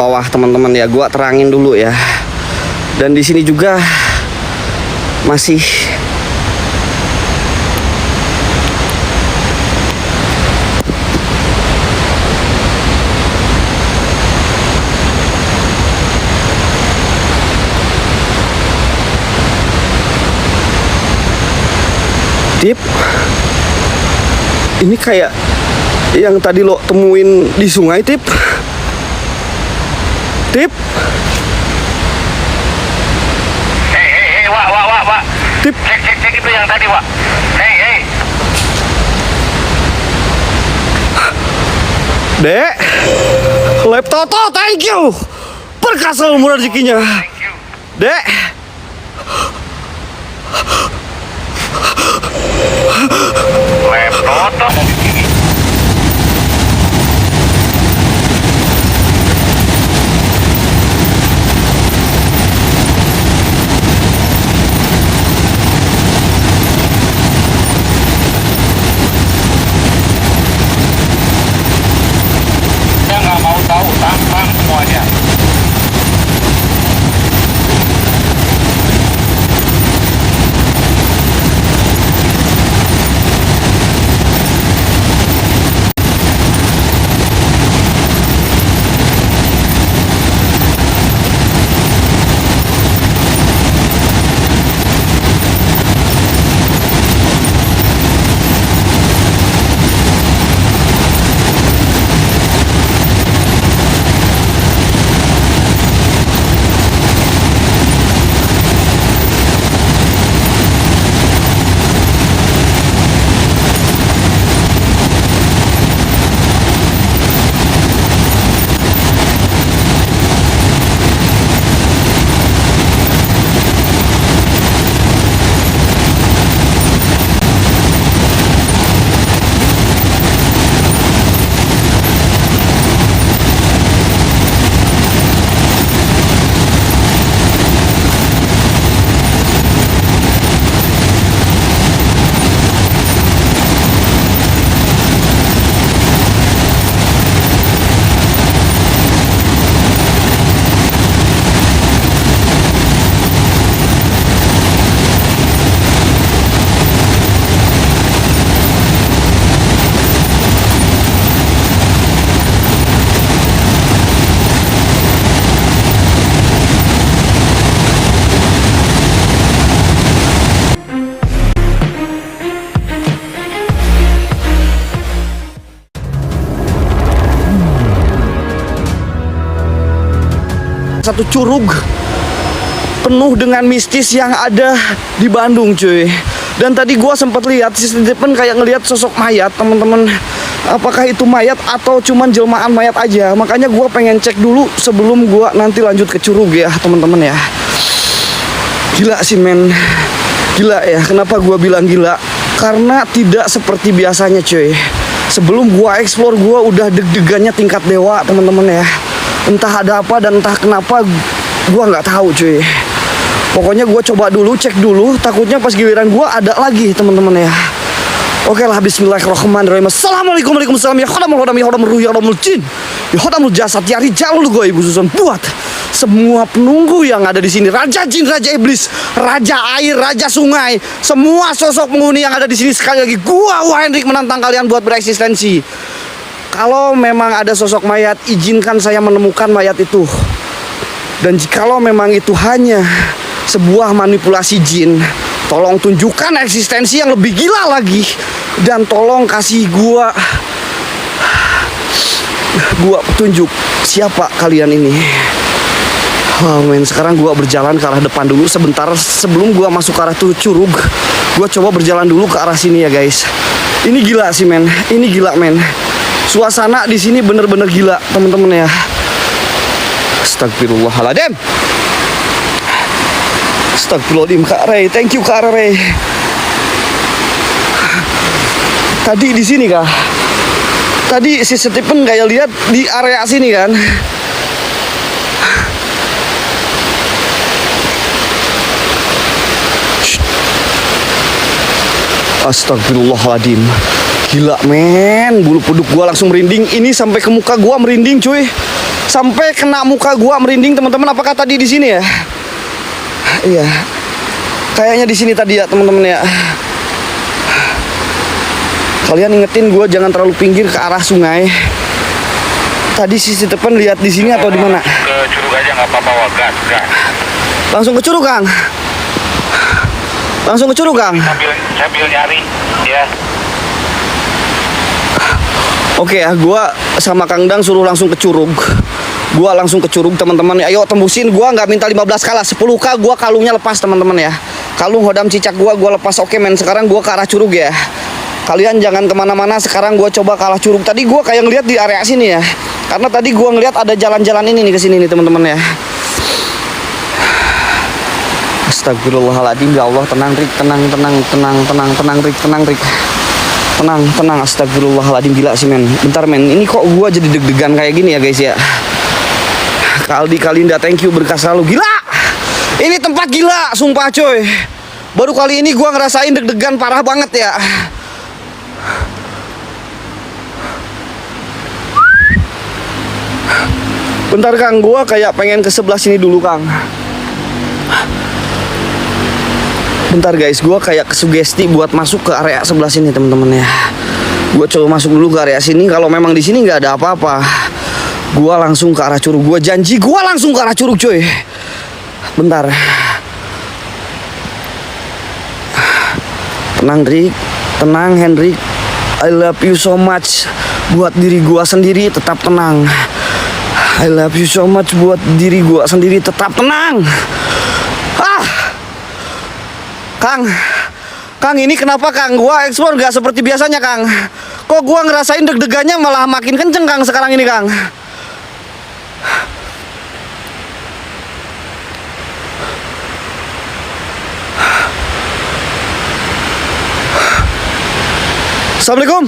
bawah teman-teman ya, gua terangin dulu ya. Dan di sini juga masih Tip, ini kayak yang tadi lo temuin di sungai, Tip. Tip. Hei, Wak. Tip. Cek itu yang tadi, Wak. Hei. Dek, laptop, thank you. Berkah selalu murah rezekinya. Thank you. Dek. Laptop di sini. Saya nggak mau tahu tampang semuanya. Satu curug penuh dengan mistis yang ada di Bandung, cuy. Dan tadi gua sempat lihat CCTV kayak ngelihat sosok mayat, teman-teman. Apakah itu mayat atau cuman jelmaan mayat aja? Makanya gua pengen cek dulu sebelum gua nanti lanjut ke curug ya, teman-teman ya. Gila sih, men. Gila ya. Kenapa gua bilang gila? Karena tidak seperti biasanya, cuy. Sebelum gua explore, gua udah deg-degannya tingkat dewa, teman-teman ya. Entah ada apa dan entah kenapa gua nggak tahu, cuy. Pokoknya gua coba dulu, cek dulu. Takutnya pas giliran gua ada lagi, teman-teman ya. Oke lah, bismillahirrahmanirrahim. Assalamualaikum warahmatullahi wabarakatuh. Ya khodamul ruh, ya khodamul jin, ya khodamul jasad, ya rijalul goib, khususan buat semua penunggu yang ada di sini. Raja jin, raja iblis, raja air, raja sungai, semua sosok penghuni yang ada di sini. Sekali lagi gua Hendrik menantang kalian buat bereksistensi. Kalau memang ada sosok mayat, izinkan saya menemukan mayat itu. Dan jikalau memang itu hanya sebuah manipulasi jin, tolong tunjukkan eksistensi yang lebih gila lagi. Dan tolong kasih gua petunjuk siapa kalian ini. Oh men, sekarang gua berjalan ke arah depan dulu sebentar. Sebelum gua masuk ke arah tuh curug, gua coba berjalan dulu ke arah sini ya guys. Ini gila sih, men. Ini gila, men. Suasana di sini bener-bener gila, teman-teman ya. Astagfirullahaladzim. Astagfirullahaladzim, Kak Ray. Thank you, Kak Ray. Tadi di sini kah? Tadi si Stephen kayak lihat di area sini kan? Astagfirullahaladzim. Gila men, bulu kuduk gua langsung merinding. Ini sampai ke muka gua merinding cuy. sampai kena muka gua merinding teman-teman. Apakah tadi di sini ya? Iya. Kayaknya di sini tadi ya teman-teman ya. Kalian ingetin gua jangan terlalu pinggir ke arah sungai. Tadi sisi depan lihat di sini atau di mana? Ke curug aja nggak apa-apa, gas. Langsung ke curug, Kang. Langsung ke curug, Kang. Sambil nyari, ya. Oke ya, gua sama Kang Dang suruh langsung ke curug. Gua langsung ke curug, teman-teman. Ayo tembusin, gua nggak minta 15 kalah, 10k gua kalungnya lepas, teman-teman ya. Kalung hodam cicak gua lepas. Oke men, sekarang gua ke arah curug ya. Kalian jangan kemana-mana, sekarang gua coba ke arah curug. Tadi gua kayak ngeliat di area sini ya. Karena tadi gua ngeliat ada jalan-jalan ini nih ke sini nih, teman-teman ya. Astagfirullahaladzim, ya Allah, tenang Rik, tenang Rik, tenang, astagfirullahaladzim, gila sih men. Bentar men, ini kok gua jadi deg-degan kayak gini ya guys ya. Kaldi Kalinda, thank you, berkah selalu, gila. Ini tempat gila, sumpah coy. Baru kali ini gua ngerasain deg-degan parah banget ya. Bentar Kang, gua kayak pengen ke sebelah sini dulu Kang. Bentar guys, gue kayak kesugesti buat masuk ke area sebelah sini teman-teman ya. Gue coba masuk dulu ke area sini. Kalau memang di sini nggak ada apa-apa, gue langsung ke arah curug. Gue janji gue langsung ke arah curug coy. Bentar. Tenang Rick, tenang Henrik. I love you so much. Buat diri gue sendiri tetap tenang. I love you so much. Buat diri gue sendiri tetap tenang. Kang, ini kenapa Kang? Gua eksplor gak seperti biasanya Kang. Kok gua ngerasain deg-degannya malah makin kenceng Kang sekarang ini Kang. Assalamualaikum.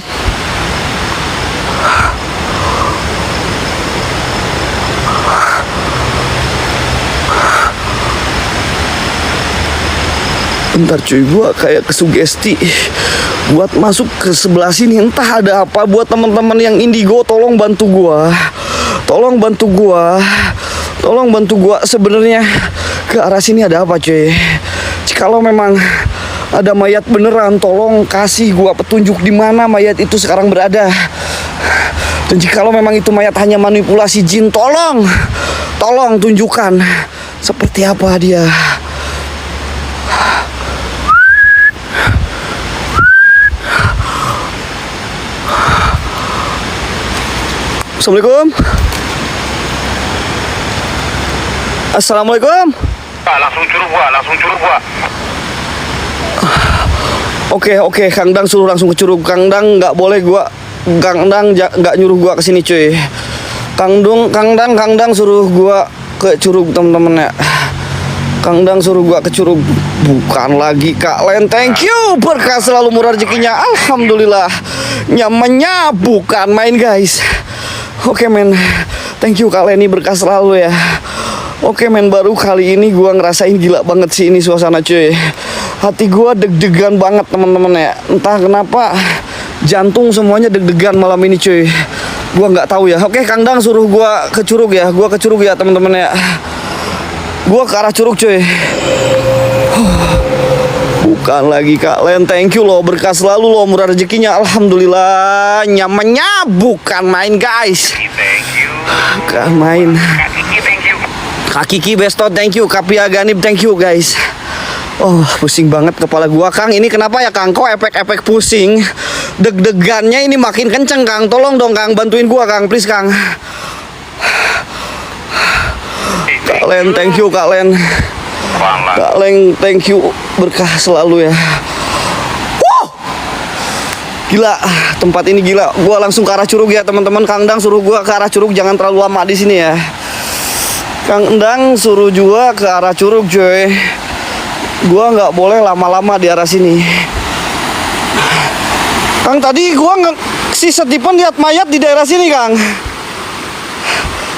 Bentar cuy, gua kayak kesugesti buat masuk ke sebelah sini. Entah ada apa. Buat teman-teman yang indigo, tolong bantu gua. Tolong bantu gua. Tolong bantu gua. Sebenarnya ke arah sini ada apa cuy? Kalau memang ada mayat beneran, tolong kasih gua petunjuk di mana mayat itu sekarang berada. Dan jikalau memang itu mayat hanya manipulasi jin, tolong tunjukkan seperti apa dia. Assalamualaikum. Assalamualaikum. Langsung curug gua. Oke, Kang Dang suruh langsung ke curug. Kang Dang nggak boleh gua. Kang Dang nggak nyuruh gua ke sini cuy. Kang Dang suruh gua ke curug teman-teman ya. Kang Dang suruh gua ke curug. Bukan lagi Kak Len, thank you, berkah selalu, murah rezekinya, alhamdulillah. Nyamannya bukan main guys. Oke men, thank you Kak Leni, berkah selalu ya. Oke men, baru kali ini gua ngerasain gila banget sih ini suasana cuy. Hati gua deg-degan banget teman-teman ya. Entah kenapa jantung semuanya deg-degan malam ini cuy. Gua nggak tahu ya. Oke, Kang Dang suruh gua ke curug ya. Gua ke curug ya teman-teman ya. Gua ke arah curug cuy. Bukan lagi Kak Len, thank you loh, berkah selalu loh, murah rezekinya, alhamdulillah. Nyamannya bukan main guys. Thank you. Bukan main. Kak Kiki, thank you. Kak Kiki Besto, thank you. Kapia Ganib, thank you guys. Oh, pusing banget kepala gua Kang. Ini kenapa ya Kang? Kok efek-efek pusing? Deg-degannya ini makin kenceng Kang. Tolong dong Kang, bantuin gua Kang, please Kang. Kak Len, thank you Kak Len. Kak Len, thank you, berkah selalu ya. Gila, tempat ini gila. Gua langsung ke arah curug ya teman-teman. Kang Dang suruh gua ke arah curug, jangan terlalu lama di sini ya. Kang Dang suruh juga ke arah curug coy. Gua nggak boleh lama-lama di arah sini. Kang, tadi gua si Stephen lihat mayat di daerah sini Kang.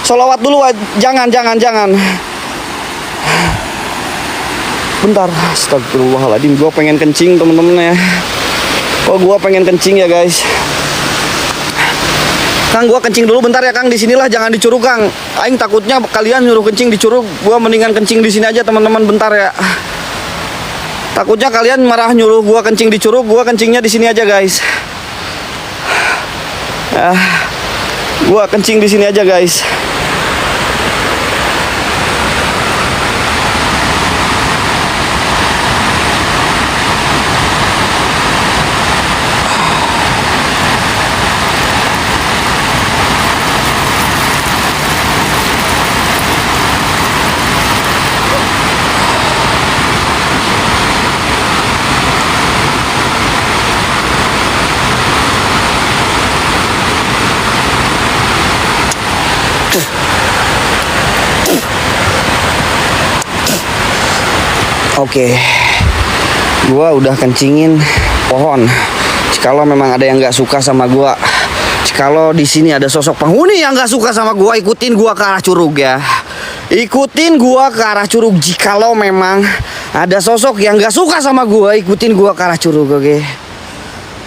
Sholawat dulu, jangan. Bentar, astagfirullahaladzim, gue pengen kencing temen-temen ya. Oh, gue pengen kencing ya guys. Kang, gua kencing dulu bentar ya Kang, di sinilah jangan di Curug Kang. Aing takutnya kalian nyuruh kencing di Curug, gua mendingan kencing di sini aja teman-teman bentar ya. Takutnya kalian marah nyuruh gua kencing di Curug, gua kencingnya di sini aja guys. Gua kencing di sini aja guys. Oke, gua udah kencingin pohon. Jikalau memang ada yang nggak suka sama gua, jikalau di sini ada sosok penghuni yang nggak suka sama gua, ikutin gua ke arah Curug ya. Ikutin gua ke arah Curug. Jikalau memang ada sosok yang nggak suka sama gua, ikutin gua ke arah Curug.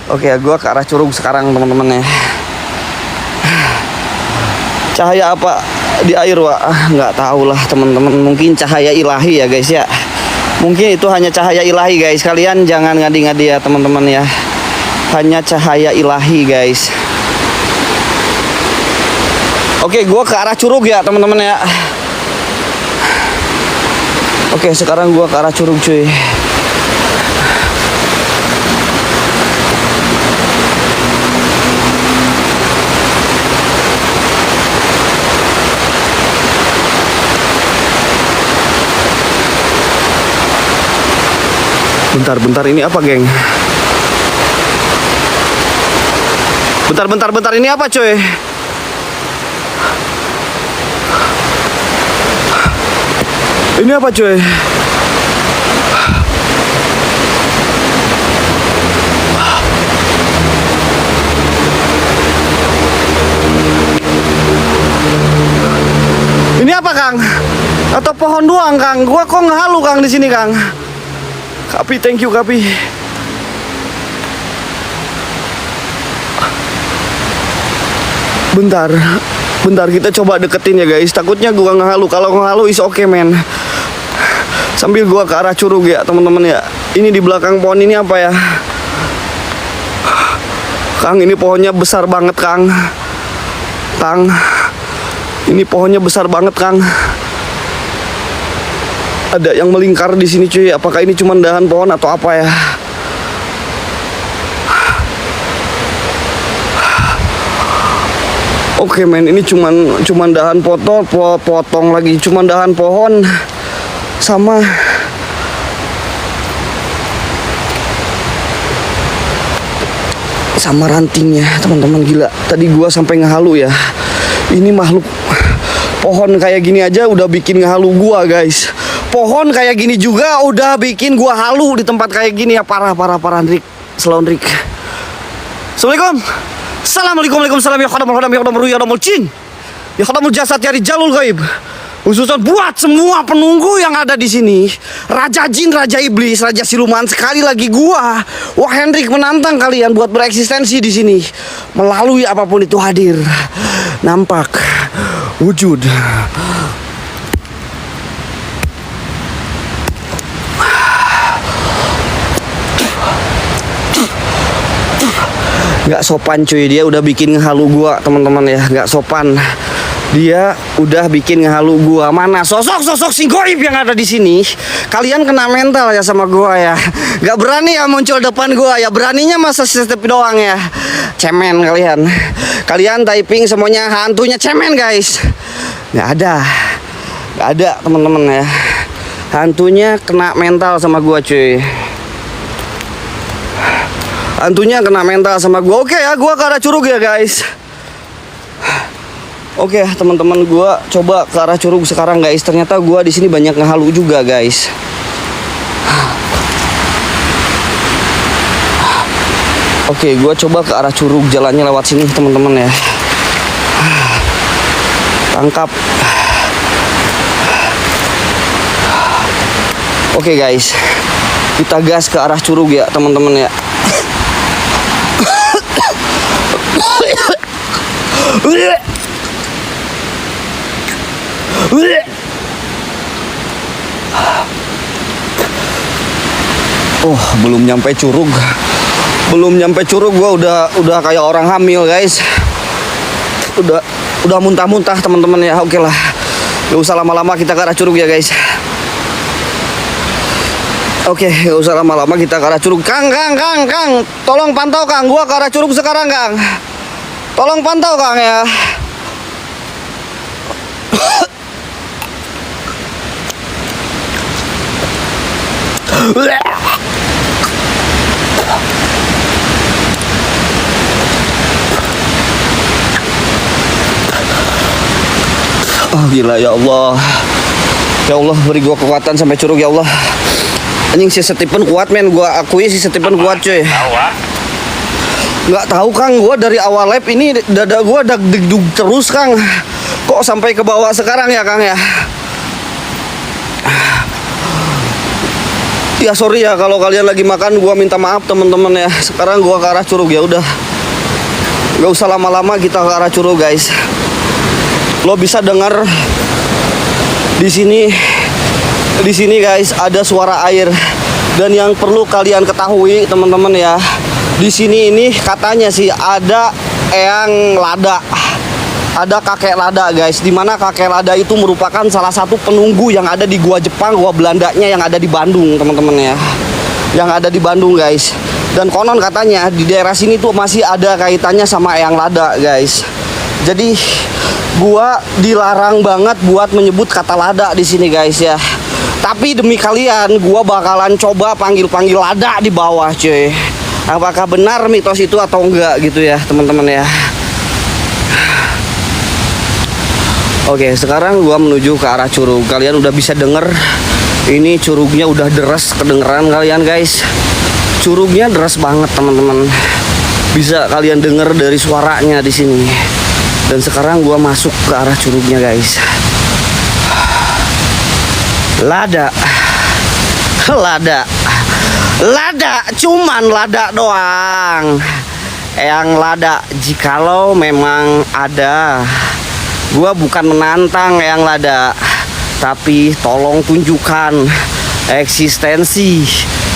Oke, gua ke arah Curug sekarang teman-teman ya. Cahaya apa di air, Wak? Nggak tahu lah teman-teman. Mungkin cahaya ilahi ya guys ya. Mungkin itu hanya cahaya ilahi guys. Kalian jangan ngadi-ngadi ya teman-teman ya. Hanya cahaya ilahi guys. Oke, gua ke arah Curug ya teman-teman ya. Oke, sekarang gua ke arah Curug cuy. Bentar, ini apa geng? Bentar, ini apa coy? Ini apa coy? Ini apa Kang? Atau pohon doang Kang? Gua kok ngehalu Kang di sini Kang? Kapi, thank you Kapi. Bentar kita coba deketin ya guys. Takutnya gua ngehalu. Kalau ngehalu is okay man. Sambil gua ke arah Curug ya teman-teman ya. Ini di belakang pohon ini apa ya? Kang, ini pohonnya besar banget Kang. Ini pohonnya besar banget Kang. Ada yang melingkar di sini cuy. Apakah ini cuma dahan pohon atau apa ya? Oke men, ini cuman dahan potong lagi, cuman dahan pohon sama rantingnya teman-teman. Gila, tadi gua sampai ngehalu ya. Ini makhluk pohon kayak gini aja udah bikin ngehalu gua guys. Pohon kayak gini juga udah bikin gua halu di tempat kayak gini ya. Parah Rick. Selaun Rick. Assalamualaikum. Assalamualaikum. Waalaikumsalam. Ya khadamul hadam, ya khadamul ruh, ya khadamul jin, ya khadamul jasad, ya rijalul ghaib. Khususan buat semua penunggu yang ada di sini. Raja jin, raja iblis, raja siluman. Sekali lagi gua, Wah Hendrik, menantang kalian buat bereksistensi di sini. Melalui apapun itu hadir, nampak, wujud. Gak sopan cuy, dia udah bikin ngehalu gua teman-teman ya. Gak sopan, dia udah bikin ngehalu gua. Mana sosok-sosok si goib yang ada di sini? Kalian kena mental ya sama gua ya. Gak berani ya muncul depan gua ya. Beraninya masa step doang ya. Cemen kalian. Kalian typing semuanya hantunya cemen guys. Gak ada teman-teman ya. Hantunya kena mental sama gua cuy. Hantunya kena mental sama gua. Oke ya, gua ke arah Curug ya guys. Oke teman-teman, gua coba ke arah Curug sekarang guys. Ternyata gua di sini banyak ngehalu juga guys. Oke, gua coba ke arah Curug, jalannya lewat sini teman-teman ya. Tangkap. Oke guys, kita gas ke arah Curug ya teman-teman ya. Oh, belum nyampe Curug. Belum nyampe Curug gua udah kayak orang hamil, guys. Udah muntah-muntah, teman-teman ya. Oke lah. Gak usah lama-lama kita ke arah Curug ya, guys. Oke, gak usah lama-lama kita ke arah Curug. Kang. Tolong pantau, Kang. Gua ke arah Curug sekarang, Kang. Tolong pantau, Kang ya. Oh gila, ya Allah. Ya Allah, beri gua kekuatan sampai Curug ya Allah. Anjing, si Stephen kuat, men. Gua akui si Stephen kuat, cuy. Tahu ah? Nggak tahu, Kang. Gua dari awal live ini dada gua deg-deg terus, Kang. Kok sampai ke bawah sekarang ya, Kang ya? Ya sorry ya kalau kalian lagi makan, gua minta maaf teman-teman ya. Sekarang gua ke arah Curug ya udah. Gak usah lama-lama kita ke arah Curug, guys. Lo bisa dengar di sini guys ada suara air. Dan yang perlu kalian ketahui teman-teman ya, di sini ini katanya sih ada eyang lada, ada kakek lada, guys. Dimana kakek lada itu merupakan salah satu penunggu yang ada di gua Jepang, gua Belandanya yang ada di Bandung, teman-teman ya. Yang ada di Bandung, guys. Dan konon katanya di daerah sini tuh masih ada kaitannya sama eyang lada, guys. Jadi gua dilarang banget buat menyebut kata lada di sini, guys ya. Tapi demi kalian, gua bakalan coba panggil-panggil lada di bawah, cuy. Apakah benar mitos itu atau enggak gitu ya, teman-teman ya. Oke, sekarang gua menuju ke arah Curug. Kalian udah bisa denger ini Curugnya udah deras, kedengeran kalian, guys. Curugnya deras banget, teman-teman. Bisa kalian denger dari suaranya di sini. Dan sekarang gua masuk ke arah Curugnya, guys. Lada, cuman lada doang. Eyang lada, jikalau memang ada. Gua bukan menantang eyang lada, tapi tolong tunjukkan eksistensi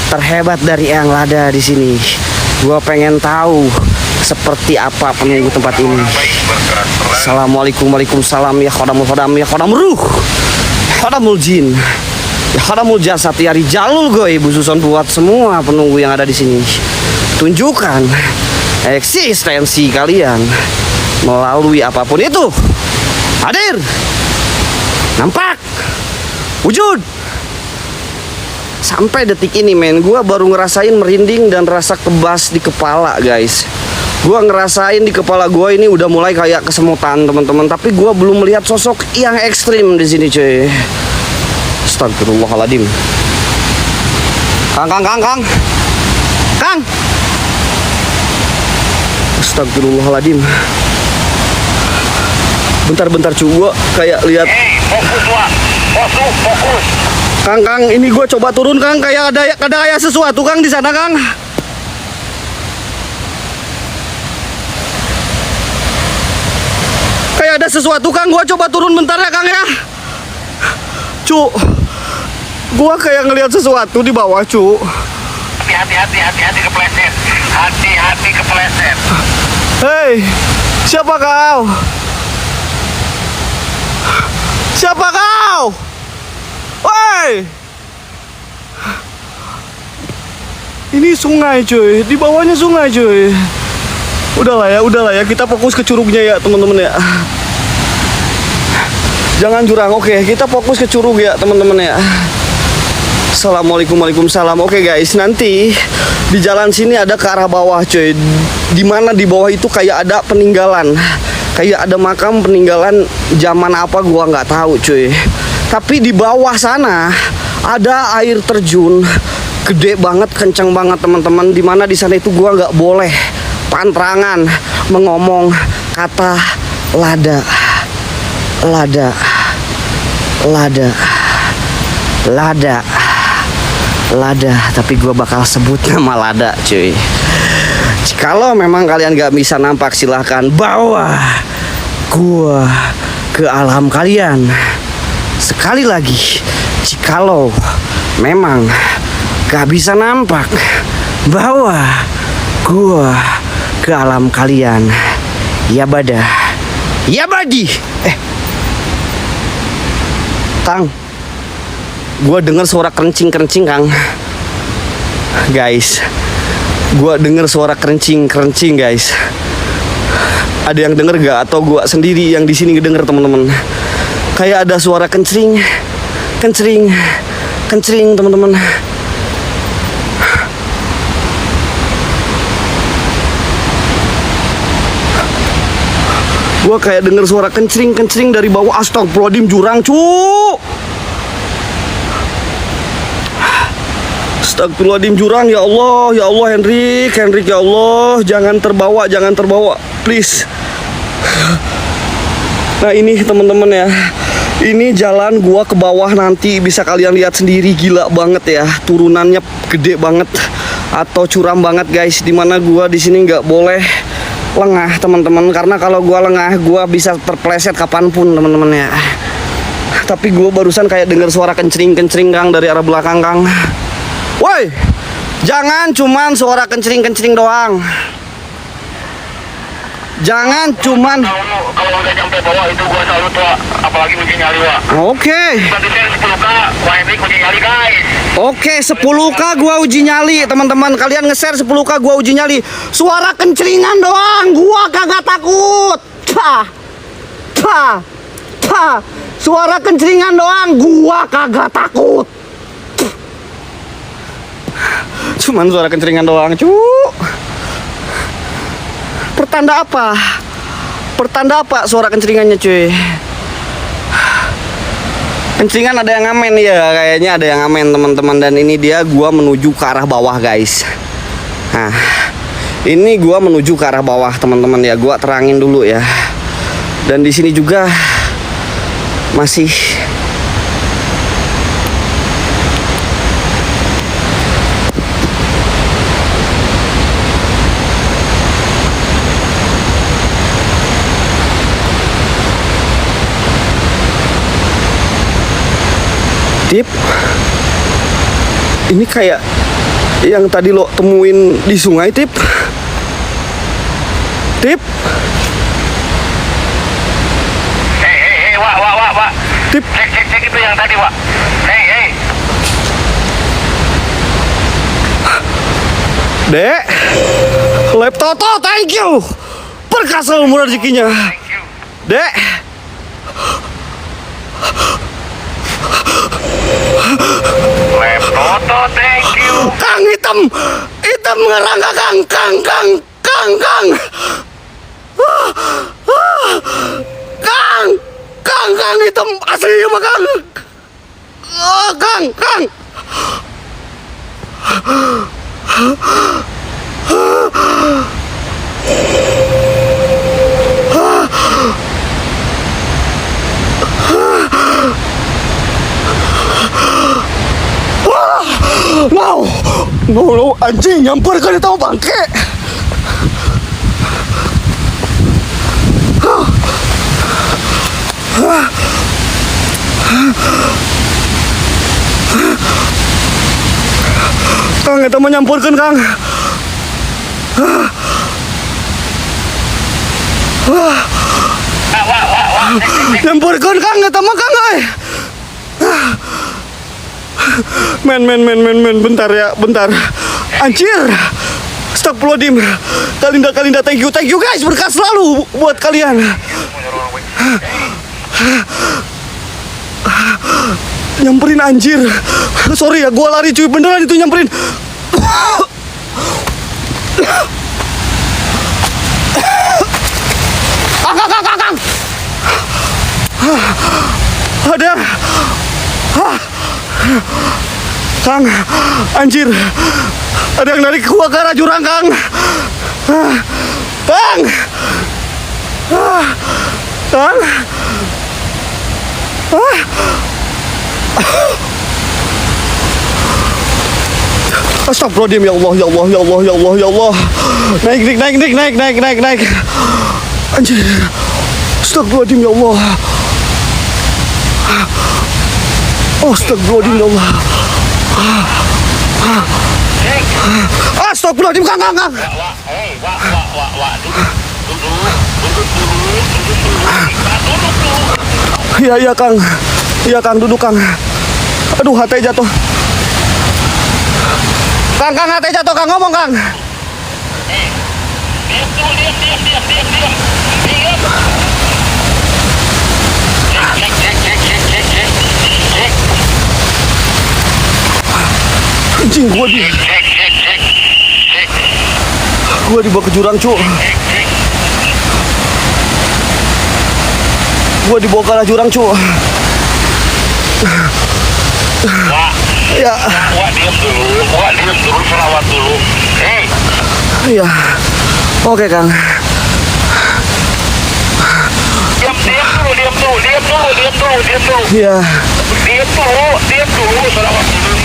terhebat dari eyang lada di sini. Gua pengen tahu seperti apa penunggu tempat ini. Assalamualaikum, waalaikumsalam ya khodamul khodam ya khodamul ruh. Khodamul jin, ya khodamul jasad ya rijalul goy. Ibu Susan buat semua penunggu yang ada di sini. Tunjukkan eksistensi kalian melalui apapun itu. Hadir, nampak, wujud. Sampai detik ini, men, gue baru ngerasain merinding dan rasa kebas di kepala, guys. Gue ngerasain di kepala gue ini udah mulai kayak kesemutan, teman-teman. Tapi gue belum melihat sosok yang ekstrim di sini, cuy. Astagfirullahaladzim. Kang. Astagfirullahaladzim. Bentar cuy, gue kayak lihat. Fokus lah. Fokus. Kang, ini gue coba turun, Kang. Kayak ada sesuatu, Kang, di sana, Kang. Kayak ada sesuatu, Kang. Gua coba turun bentar ya, Kang ya. Gua kayak ngelihat sesuatu di bawah, Hati-hati kepleset. Hati-hati kepleset. Hei, siapa kau? Woi! Ini sungai, cuy. Di bawahnya sungai, cuy. Udahlah ya, kita fokus ke Curugnya ya, teman-teman ya. Jangan jurang. Oke, kita fokus ke Curug ya, teman-teman ya. Assalamualaikum, waalaikumsalam. Oke guys, nanti di jalan sini ada ke arah bawah, cuy. Dimana di bawah itu kayak ada peninggalan, kayak ada makam peninggalan zaman apa gua nggak tahu, cuy. Tapi di bawah sana ada air terjun gede banget, kencang banget, teman-teman. Dimana di sana itu gua nggak boleh pantrangan mengomong kata lada. Tapi gue bakal sebut nama lada, cuy. Kalau memang kalian gak bisa nampak, silahkan bawa gua ke alam kalian. Sekali lagi, jikalau memang gak bisa nampak bahwa gua ke alam kalian, ya badah, ya badi. Kang, gua dengar suara kerencing-kerencing, Kang. Guys, gua dengar suara kerencing-kerencing, guys. Ada yang denger gak? Atau gua sendiri yang di sini ngedenger, teman-teman? Kayak ada suara kencring, teman-teman. Gua kayak denger suara kencring dari bawah. Astagfirullahaladzim, jurang, cu. Astagfirullahaladzim, jurang. Ya Allah, Henrik, ya Allah, jangan terbawa, please. Nah ini teman-teman ya, ini jalan gua ke bawah, nanti bisa kalian lihat sendiri, gila banget ya, turunannya gede banget atau curam banget, guys. Dimana gua di sini nggak boleh lengah, teman-teman, karena kalau gua lengah gua bisa terpleset kapanpun, teman-teman ya. Tapi gua barusan kayak dengar suara kencring, Kang, dari arah belakang, Kang. Woi, jangan cuman suara kencring doang. Jangan cuman. Kalau udah nyampe bawah itu gua selalu tua, apalagi uji nyali, Wak. Oke. Berarti 10K, Wak Henrik uji nyali, guys. Oke, 10K gua uji nyali, teman-teman. Kalian nge-share 10K gua uji nyali. Suara kencringan doang, gua kagak takut. Suara kencringan doang, gua kagak takut. Cuman suara kencringan doang, cu. Pertanda apa suara kencringannya, cuy? Kencingan ada yang ngamen ya, kayaknya ada yang ngamen, teman-teman. Dan ini dia gua menuju ke arah bawah, guys. Nah, ini gua menuju ke arah bawah, teman-teman ya. Gua terangin dulu ya. Dan di sini juga masih Tip, ini kayak yang tadi lo temuin di sungai, Tip. Hei, Wak. Tip. Cek itu yang tadi, Wak. Hei. Dek, Lab Toto, thank you. Berkah seumur rezekinya. Thank you. Dek. Lab Toto, thank you. Kang, hitam ngerangga, Kang. Kang, hitam asli mah, Kang. Kang. No, anjing, nyamper kan itu bangke. Kang, itu mah nyampurkan, Kang. Wak. Nyampurkan, Kang, itu mah, Kang, ay. Men, bentar ya, anjir. Astagfirullahaladzim. Kalinda, thank you guys, berkah selalu buat kalian. Nyamperin, anjir. Sorry ya, gua lari, cuy, beneran itu nyamperin. Kang. Ada. Kang, anjir. Ada yang narik gua ke arah jurang, Kang. Kang. Astagfirullahaladzim, ya Allah. Naik. Anjir. Astagfirullahaladzim ya Allah. Astagfirullahaladzim ya Allah. Astagfirullahaladzim, Kang. Wak, hei, wak, duduk dulu. Iya, Kang. Iya, Kang, duduk, Kang. Aduh, hati jatuh. Kang, hati jatuh, Kang. Ngomong, Kang. Diam dulu, diam. Cek. Anjing, Cek. gua dibawa ke jurang, cu. Gua dibawa ke arah jurang, cu. Wak, Ya, diam dulu, selawat dulu. Hei, iya. Oke, Kang. diam dulu. Iya. Diam dulu, selawat dulu.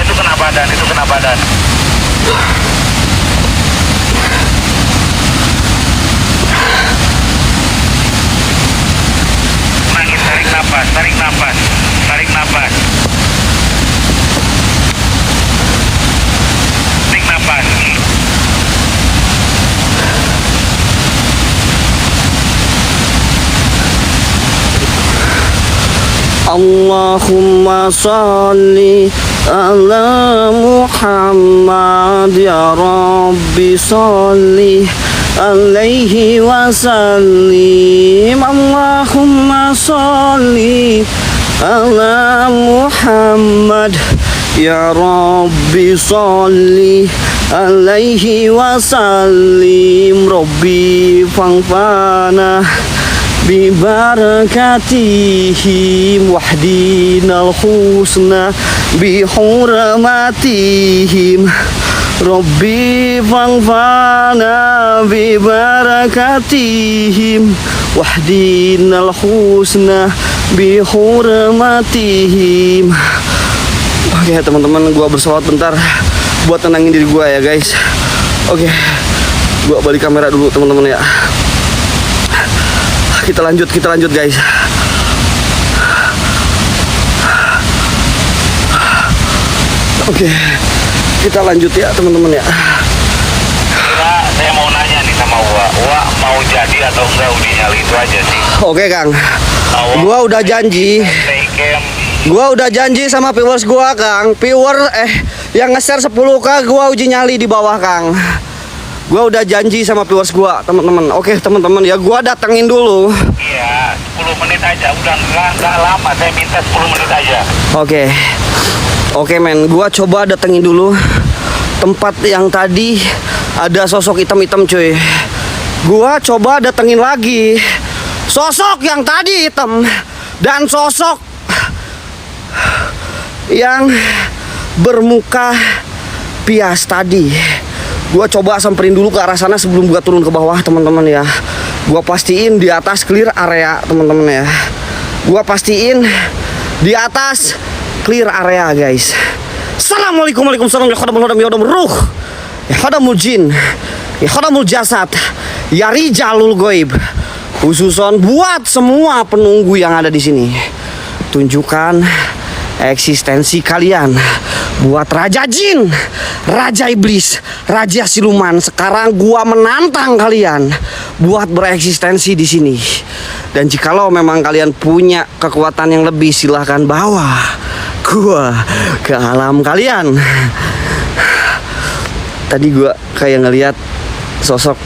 Itu kena badan. Makin tarik nafas. Tarik nafas. Allahumma salli ala Muhammad ya Rabbi salli alaihi wa sallim. Allahumma salli ala Muhammad ya Rabbi salli alaihi wa sallim. Rabbi fangfana bibarakatihim wahdinal husna bihurmatihim. Rabbi fangfana bibarakatihim wahdinal husna bihurmatihim. Oke, teman-teman, gua bersolawat bentar buat tenangin diri gua ya, guys. Oke, gua balik kamera dulu, teman-teman ya. Kita lanjut guys. Oke, kita lanjut ya, teman-teman ya. Saya mau nanya nih sama Wak mau jadi atau enggak uji nyali, itu aja sih. Oke, Kang. Gua udah janji. Gua udah janji sama viewers gua, Kang. Yang nge-share 10k gua uji nyali di bawah, Kang. Gua udah janji sama viewers gua, teman-teman. Oke, teman-teman ya, gua datengin dulu. Iya, 10 menit aja. Udah nggak lama, saya minta 10 menit aja. Oke, men. Gua coba datengin dulu tempat yang tadi ada sosok hitam-hitam, cuy. Gua coba datengin lagi sosok yang tadi hitam dan sosok yang bermuka pias tadi. Gua coba samperin dulu ke arah sana sebelum gua turun ke bawah, teman-teman ya. Gua pastiin di atas clear area, teman-teman ya. Gua pastiin di atas clear area, guys. Assalamualaikum warahmatullahi wabarakatuh. Ya khadamul ruh, ya khadamul jin, ya khadamul jasad, ya rijalul goib. Khususon buat semua penunggu yang ada di sini. Tunjukkan eksistensi kalian buat raja jin, raja iblis, raja siluman. Sekarang gua menantang kalian buat bereksistensi di sini. Dan jikalau memang kalian punya kekuatan yang lebih, silahkan bawa gua ke alam kalian. Tadi gua kayak ngelihat sosok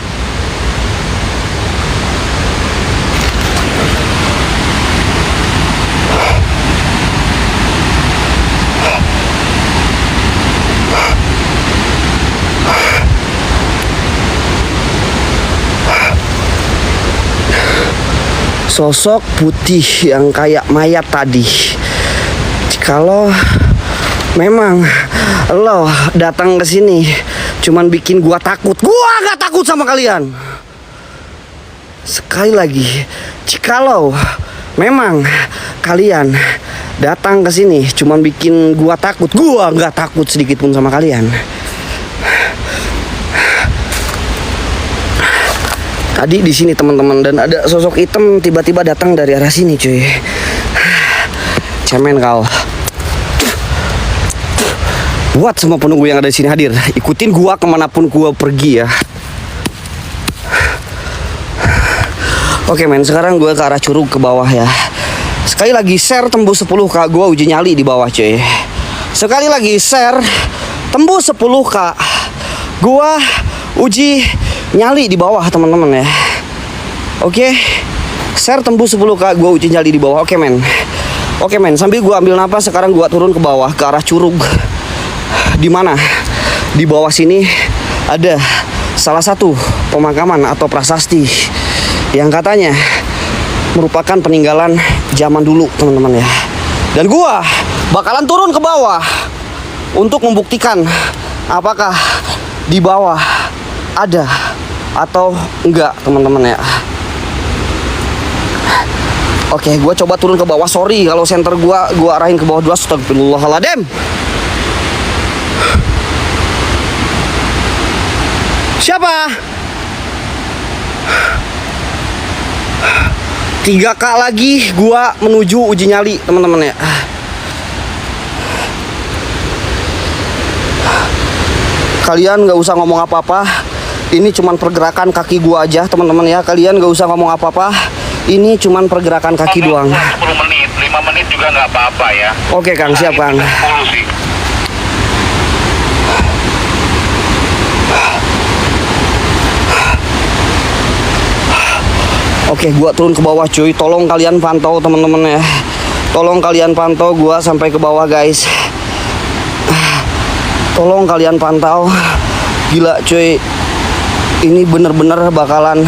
putih yang kayak mayat tadi. Kalau memang lo datang ke sini cuman bikin gua takut, gua gak takut sama kalian. Sekali lagi, jikalau memang kalian datang ke sini cuman bikin gua takut, gua gak takut sedikit pun sama kalian. Tadi di sini teman-teman, dan ada sosok hitam tiba-tiba datang dari arah sini cuy. Cemen kau. Buat semua penunggu yang ada di sini hadir, ikutin gua kemanapun gua pergi ya. Oke men, sekarang gua ke arah curug ke bawah ya. Sekali lagi share tembus 10k, gua uji nyali di bawah cuy. Sekali lagi share tembus 10k, gua uji nyali di bawah teman-teman ya. Oke, share tembus 10k, gua uji nyali di bawah. Oke men. Oke men, sambil gua ambil napas, sekarang gua turun ke bawah ke arah curug. Di mana di bawah sini ada salah satu pemakaman atau prasasti yang katanya merupakan peninggalan zaman dulu teman-teman ya. Dan gua bakalan turun ke bawah untuk membuktikan apakah di bawah ada atau enggak teman-teman ya. Oke, gua coba turun ke bawah. Sorry kalau senter gua arahin ke bawah dulu. Astagfirullahaladzim. Siapa? 3k lagi gua menuju uji nyali teman-teman ya. Kalian gak usah ngomong apa-apa. Ini cuman pergerakan kaki gua aja teman-teman ya. Kalian gak usah ngomong apa-apa. Ini cuman pergerakan kaki doang. 10 menit, 5 menit juga nggak apa-apa ya. Oke Kang, siap Kang. 10 sih. Oke, gua turun ke bawah cuy. Tolong kalian pantau teman-teman ya. Tolong kalian pantau gua sampai ke bawah guys. Tolong kalian pantau. Gila cuy. Ini bener-bener bakalan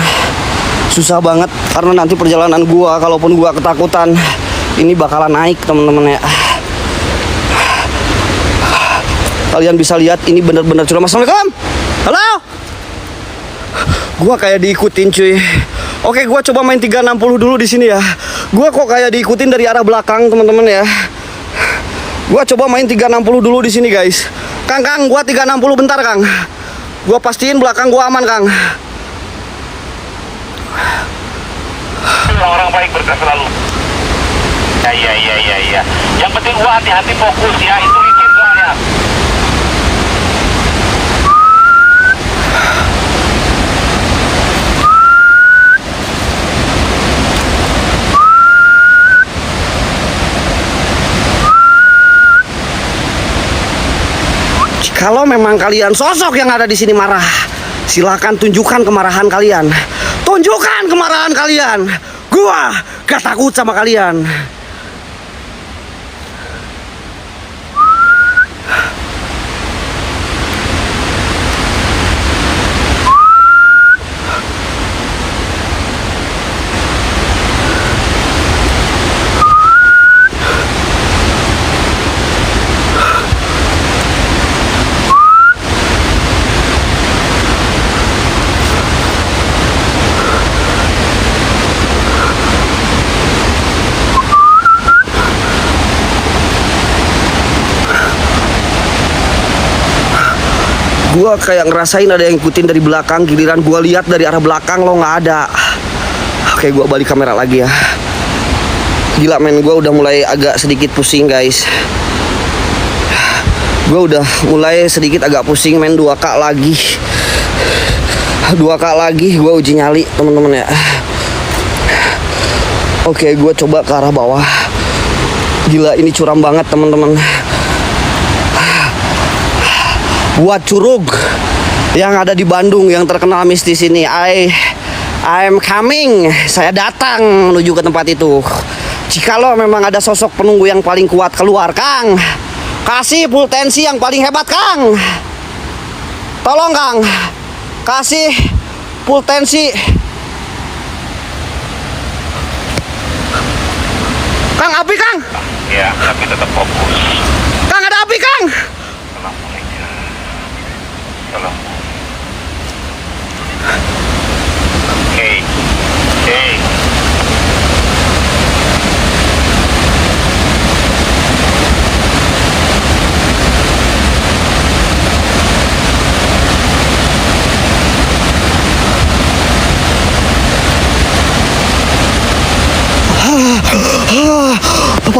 susah banget karena nanti perjalanan gua, kalaupun gua ketakutan, ini bakalan naik teman-teman ya. Kalian bisa lihat ini bener-bener curam. Assalamualaikum. Halo. Gua kayak diikutin cuy. Oke, gua coba main 360 dulu di sini ya. Gua kok kayak diikutin dari arah belakang, teman-teman ya. Gua coba main 360 dulu di sini, guys. Kang, gua 360 bentar, Kang. Gua pastiin belakang gua aman, Kang. Orang baik berkah selalu. Ya. Yang penting gua hati-hati fokus ya. Itu licin soalnya. Kalau memang kalian sosok yang ada di sini marah, silakan tunjukkan kemarahan kalian. Tunjukkan kemarahan kalian. Gua gak takut sama kalian. Gua kayak ngerasain ada yang ikutin dari belakang. Giliran gua lihat dari arah belakang lo nggak ada. Oke, gua balik kamera lagi ya. Gila men, gua udah mulai agak sedikit pusing guys. Gua udah mulai sedikit agak pusing men. 2k lagi. 2k lagi gua uji nyali teman-teman ya. Oke, gua coba ke arah bawah. Gila, ini curam banget teman-teman. Buat curug yang ada di Bandung yang terkenal mistis ini, I'm coming. Saya datang menuju ke tempat itu. Jikalau memang ada sosok penunggu yang paling kuat keluar, Kang, kasih full tensi yang paling hebat, Kang. Tolong, Kang, kasih full tensi. Kang, api, Kang. Ya, tapi tetap fokus. Kang, ada api, Kang. Tolong. Oke.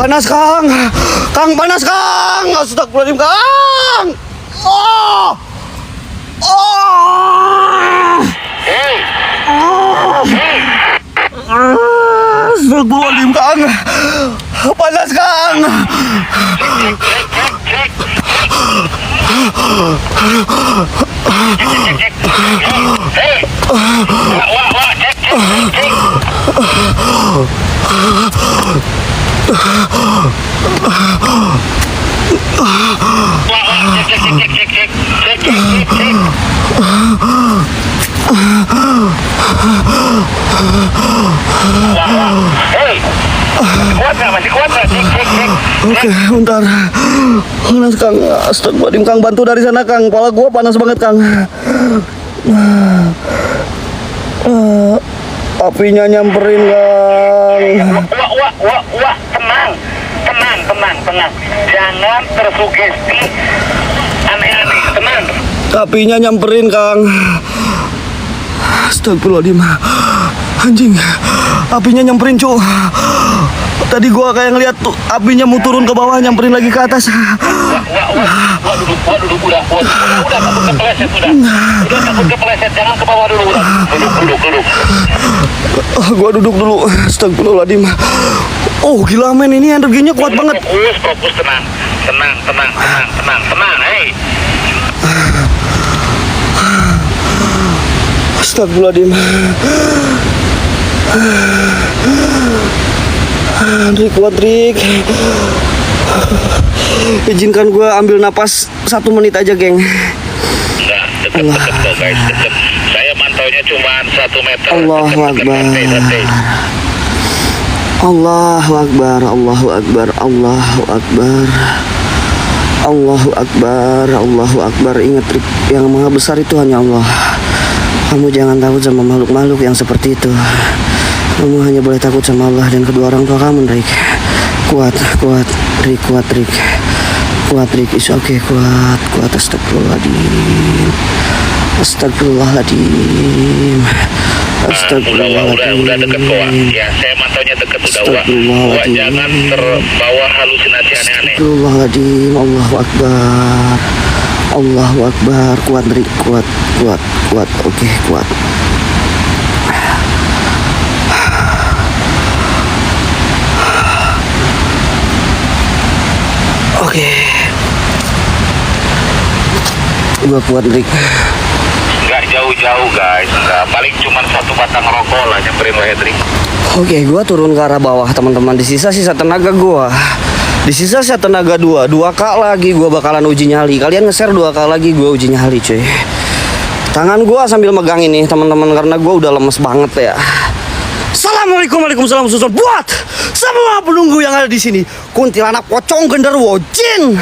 panas Kang. Kang panas Kang. Astagfirullahaladzim Kang. Oh. Oh. Hei. Astagfirullahaladzim Kang. Panas Kang. Cek. Hei. Wah, cek. Cek. Hei. Masih kuat nggak? Cek. Oke, bentar. Panas Kang. Astagfirullahaladzim Kang, bantu dari sana Kang. Kepala gua panas banget Kang. Apinya nyamperin Kang. Wah, tenang. Jangan tersugesti aneh-aneh, tenang. Apinya nyamperin Kang. Astagfirullahaladzim. Anjing, apinya nyamperin cu. Tadi gua kayak ngeliat tuh apinya mau turun ke bawah, nyamperin lagi ke atas. Wah, duduk, udah takut kepleset, udah takut kepleset, jangan ke bawah dulu, udah. Duduk. Gua duduk dulu. Astagfirullahaladzim. Oh gila men, ini energinya kuat banget. Fokus, tenang, hei. Astagfirullahaladzim. Kuat Rik. Izinkan gue ambil napas 1 menit aja geng. Enggak, deket kok guys, deket. Saya mantaunya cuma 1 meter. Allahu Akbar. Santai. Allahu Akbar. Allahu Akbar. Allahu Akbar. Allahu Akbar. Allahu Akbar. Ingat Rik, yang maha besar itu hanya Allah. Kamu jangan takut sama makhluk-makhluk yang seperti itu. Kamu hanya boleh takut sama Allah dan kedua orang tua kamu, Rik. Kuat, Rik, kuat, Rik. Kuat, Rik, is okay, kuat. Astagfirullahaladzim. Udah deket kok. Ya, saya mantaunya deket udah. Wah, jangan terbawa halusinasi aneh-aneh. Astagfirullahaladzim. Allahu Akbar. Kuat, Rik, kuat. Oke, kuat. Oke. Gua kuat, Rik. Nggak jauh-jauh guys, nggak. Paling cuma 1 batang rokok lah nyamperin lo Hendrik. Oke, gua turun ke arah bawah teman-teman. Di sisa tenaga gua. Di sisa tenaga 2K lagi gua bakalan uji nyali. Kalian nge-share 2K lagi gua uji nyali, cuy. Tangan gua sambil megang ini teman-teman karena gua udah lemes banget ya. Waalaikumsalam susun buat semua penunggu yang ada di sini. Kuntilanak, pocong, genderuwo, jin,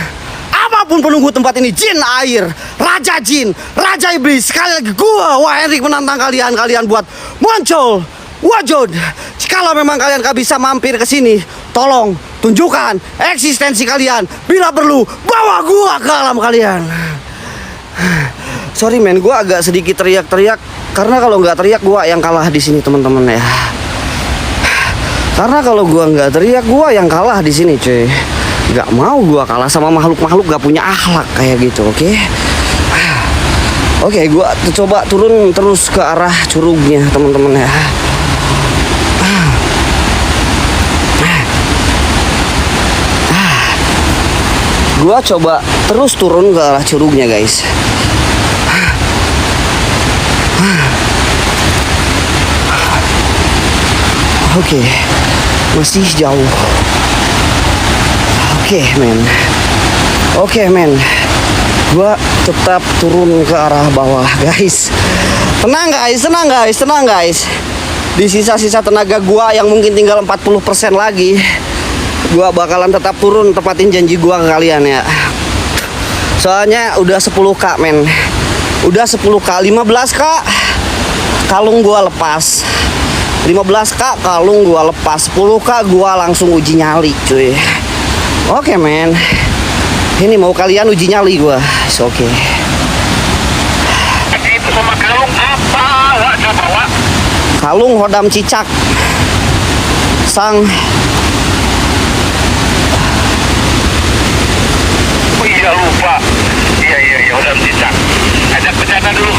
apapun penunggu tempat ini, jin air, raja jin, raja iblis. Sekali lagi gua Hendrik menantang kalian buat muncul wujud. Kalau memang kalian gak bisa mampir ke sini, tolong tunjukkan eksistensi kalian. Bila perlu, bawa gua ke alam kalian. Sorry men, gua agak sedikit teriak-teriak karena kalau nggak teriak gua yang kalah di sini teman-teman ya. Karena kalau gua nggak teriak gua yang kalah di sini cuy. Nggak mau gua kalah sama makhluk-makhluk gak punya akhlak kayak gitu, oke? Oke, gua coba turun terus ke arah curugnya teman-teman ya. Gua coba terus turun ke arah curugnya guys. Oke, masih jauh. Oke men. Gua tetap turun ke arah bawah guys. Tenang guys. Di sisa-sisa tenaga gua yang mungkin tinggal 40% lagi, gua bakalan tetap turun, tepatin janji gua ke kalian ya. Soalnya udah 10k men. Udah 10k, 15k kalung gua lepas. 15k kalung gua lepas, 10k gua langsung uji nyali cuy. Oke men. Ini mau kalian uji nyali gua. Oke. Itu sama kalung apa? Wah, coba Wak. Kalung hodam cicak. Sang dalam sisa. Ada bencana dulu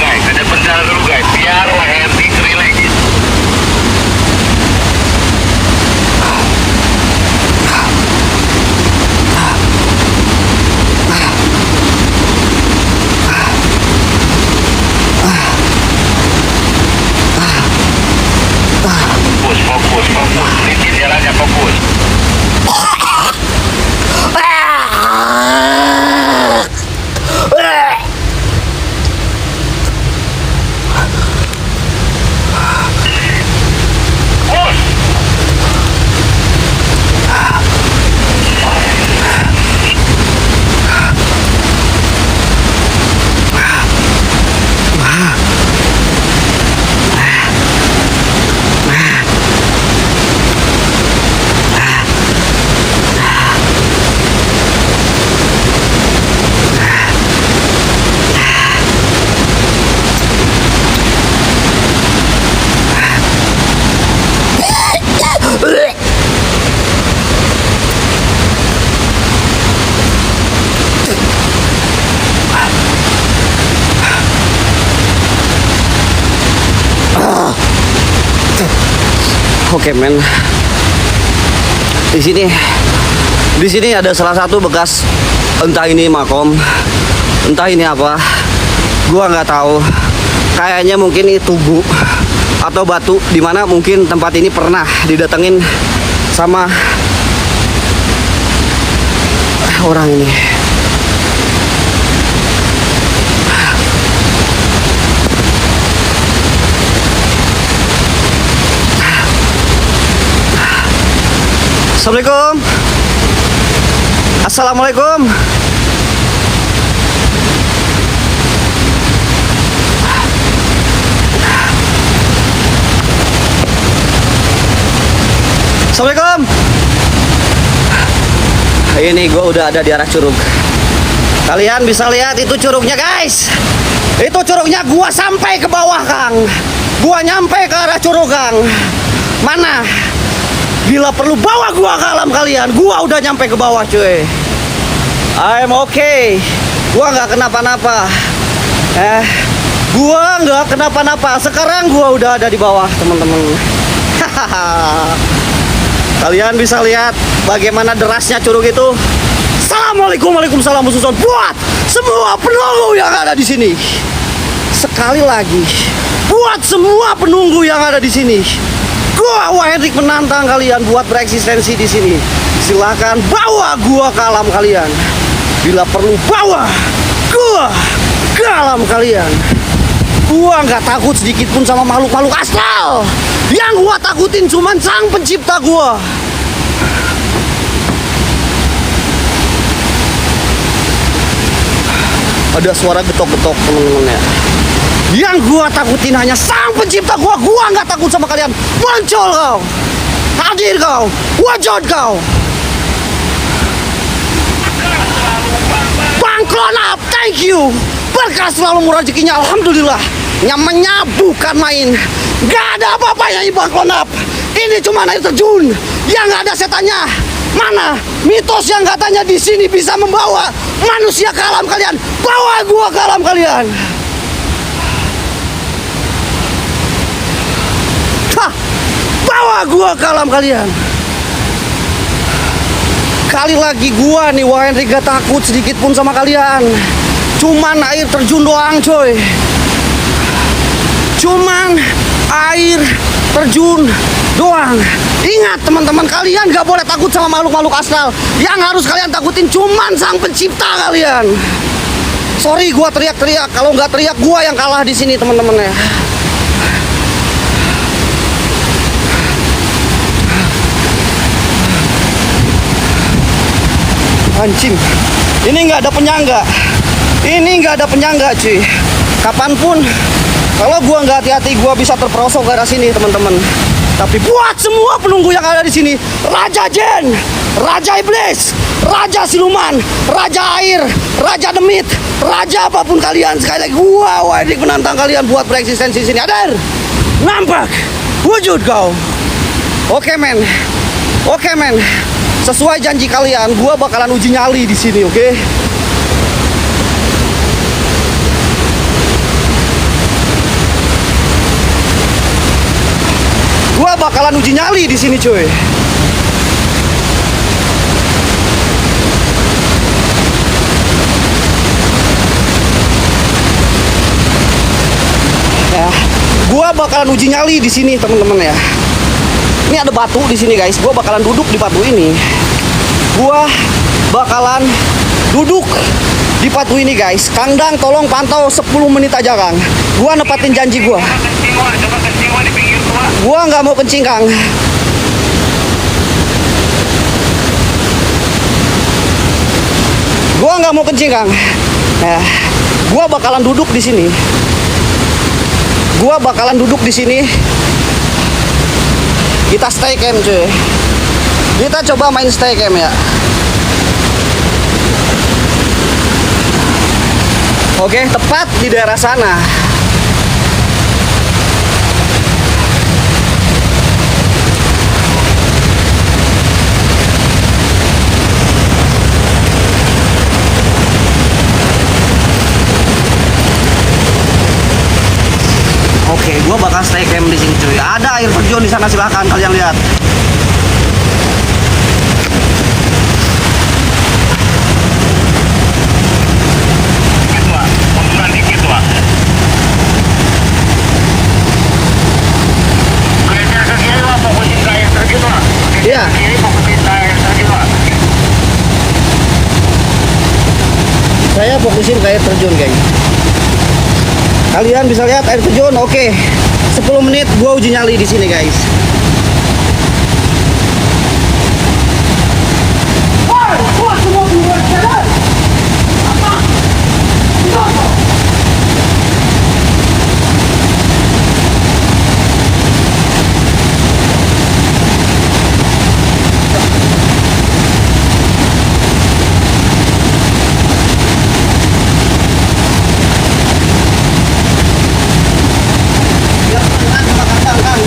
guys, biarlah Hendrik relax. Fokus, licin jalannya, fokus. Bos. Oke men, di sini ada salah satu bekas, entah ini makom, entah ini apa, gua nggak tahu. Kayaknya mungkin ini tugu atau batu, dimana mungkin tempat ini pernah didatengin sama orang ini. Assalamualaikum. Assalamualaikum. Assalamualaikum. Ini gue udah ada di arah curug. Kalian bisa lihat itu curugnya guys. Itu curugnya, gua sampai ke bawah Kang. Gua nyampe ke arah curug Kang. Mana? Bila perlu bawa gua ke alam kalian, gua udah nyampe ke bawah cuy. I'm okay. Gua nggak kenapa-napa. Gua nggak kenapa-napa. Sekarang gua udah ada di bawah teman-teman. Kalian bisa lihat bagaimana derasnya curug itu. Assalamualaikum, waalaikumsalam khususon buat semua penunggu yang ada di sini. Sekali lagi, buat semua penunggu yang ada di sini. Gua Hendrik menantang kalian buat bereksistensi di sini. Silakan bawa gua ke alam kalian. Bila perlu bawa gua ke alam kalian. Gua nggak takut sedikit pun sama makhluk-makhluk astral. Yang gua takutin cuman sang pencipta gua. Ada suara getok-getok teman-teman ya. Yang gua takutin hanya sang pencipta gua. Gua nggak takut sama kalian. Muncul kau, hadir kau, wujud kau. Bang Clone Up, thank you. Berkah selalu murah rezekinya, alhamdulillah. Nyamannya bukan main. Gak ada apa-apanya Bang Clone Up. Ini cuma air terjun yang nggak ada setannya. Mana mitos yang katanya di sini bisa membawa manusia ke alam kalian? Bawa gua ke alam kalian. Bawa gua ke alam kalian. Kali lagi gua nih Hendrik gak takut sedikit pun sama kalian. Cuman air terjun doang coy. Cuman air terjun doang. Ingat teman-teman, kalian gak boleh takut sama makhluk-makhluk astral. Yang harus kalian takutin cuman sang pencipta kalian. Sorry gua teriak-teriak. Kalau nggak teriak gua yang kalah di sini teman-teman ya. Anjing, ini nggak ada penyangga. Ini nggak ada penyangga cuy. Kapanpun kalau gua nggak hati-hati gua bisa terperosok ke arah sini teman-teman. Tapi buat semua penunggu yang ada di sini, Raja Jen, Raja Iblis, Raja Siluman, Raja Air, Raja Demit, Raja apapun kalian, sekali lagi gua Hendrik menantang kalian buat bereksistensi di sini. Hadir, nampak, wujud kau. Oke men, oke men. Sesuai janji kalian, gua bakalan uji nyali di sini, oke? Gua bakalan uji nyali di sini, cuy. Ya, gua bakalan uji nyali di sini, teman-teman ya. Ini ada batu di sini, guys. Gua bakalan duduk di batu ini. Gua bakalan duduk di batu ini, guys. Kang Dang, tolong pantau 10 menit aja, Kang. Gua nepatin janji gua. Coba kencing Wak, di pinggir tuh Wak. Gua nggak mau kencing, Kang. Gua nggak mau kencing, Kang. Nah, gua bakalan duduk di sini. Gua bakalan duduk di sini. Kita stay cam, cuy. Kita coba main stay cam ya. Oke, tepat di daerah sana. Oke, gua bakal stay cam di sini, cuy. Ada air terjun di sana, silahkan kalian lihat. Dikit Wak, munduran dikit Wak. Geser ke kiri Wak, fokusin ke air terjun Wak. Geser Iya. ke kiri, fokusin ke air terjun Wak. Saya fokusin ke air terjun, geng. Kalian bisa lihat air terjun. Oke. 10 menit gua uji nyali di sini, guys. Lihat, Kang, coba Kang, Kang.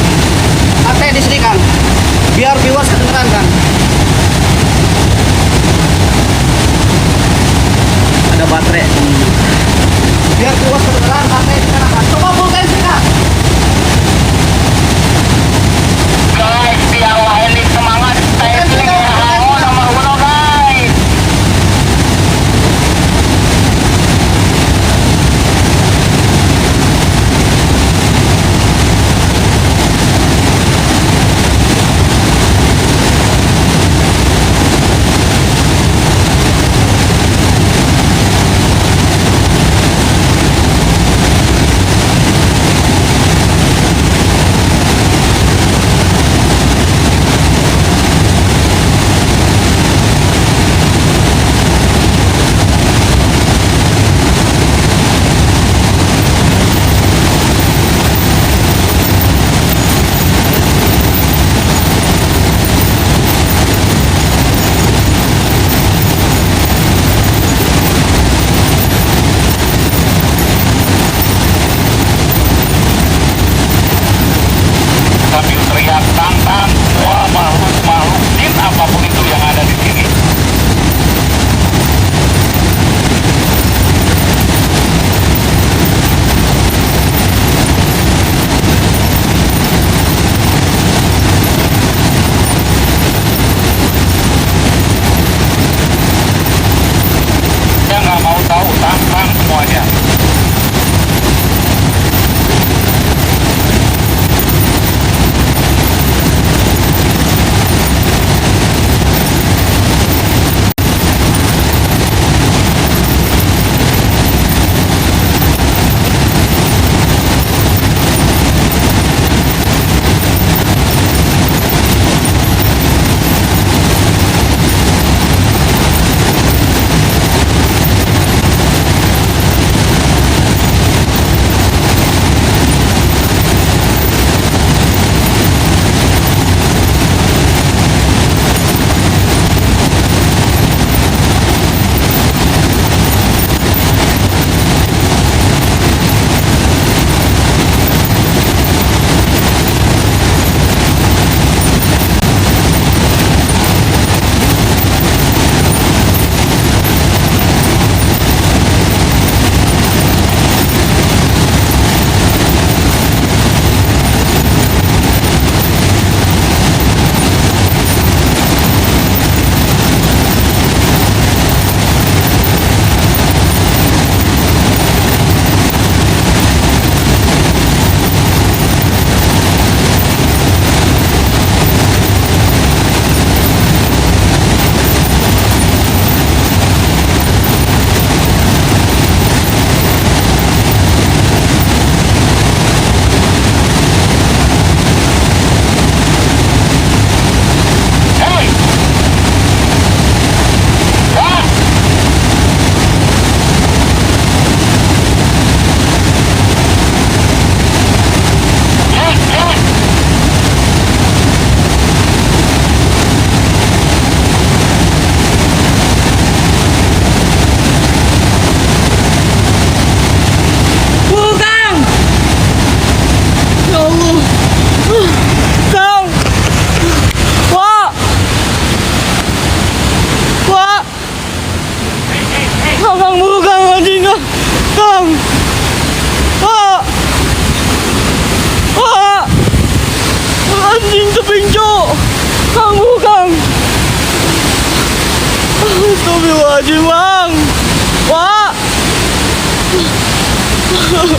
Astagfirullahaladzim, Bang. Wah.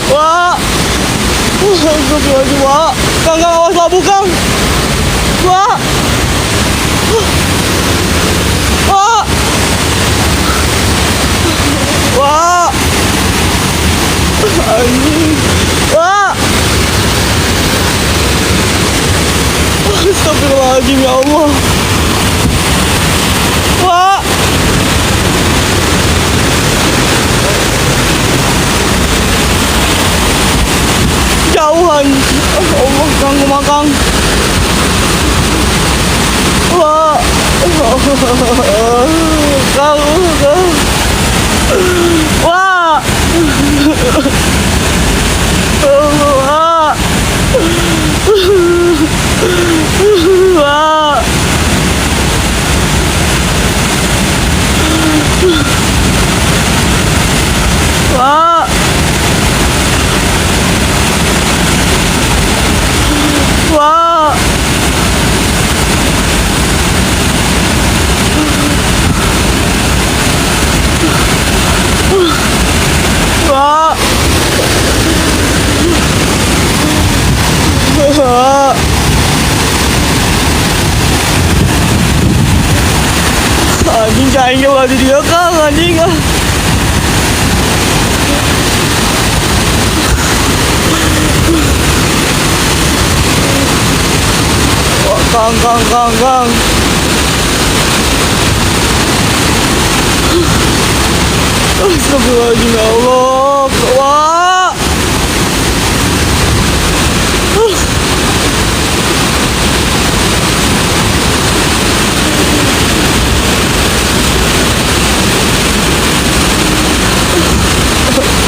Wah. Astagfirullahaladzim, Wah. Kang, awas labu, Kang. Wah. Wah. Wah. Anjing. Wah. Astagfirullahaladzim, ya Allah. Wah. Jauhan. Allah, Kang, Kang. Wah. Kang. Wah. Wah. Wah. Wah. Wah. Wah. Wah. Anjing cahing jauh di dia, Kang, anjing. Wah, Kang. Astagfirullahaladzim, ya Allah. Wah.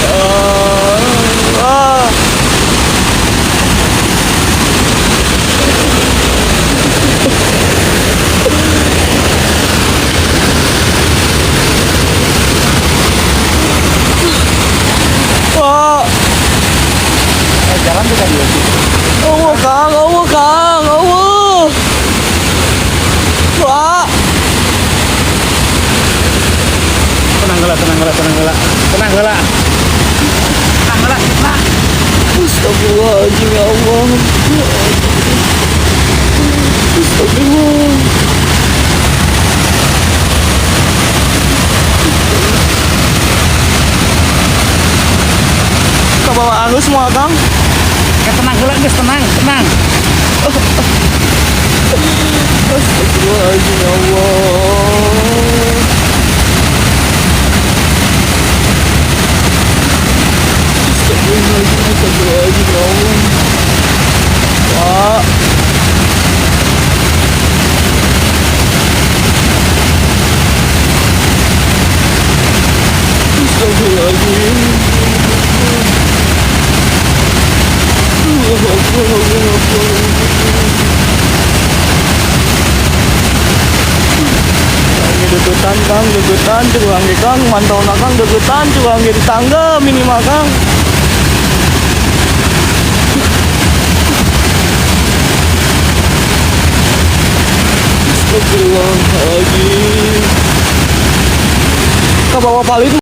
Wah. Wah. Jalan juga dia. Allah, Kang. Wah. Tenang gela. Astagfirullahaladzim, ya Allah. Astagfirullah. Ke bawah arus semua, Kang. Tenang gela, guys, tenang. Astagfirullahaladzim, ya Allah. Astagfirullahaladzim, ya Allah. Wah. Astagfirullahaladzim. Degetan, cukup Kang, mantau Kang, degetan, cukup di tangga minimal, Kang. Astagfirullahaladzim. Ke bawah palit.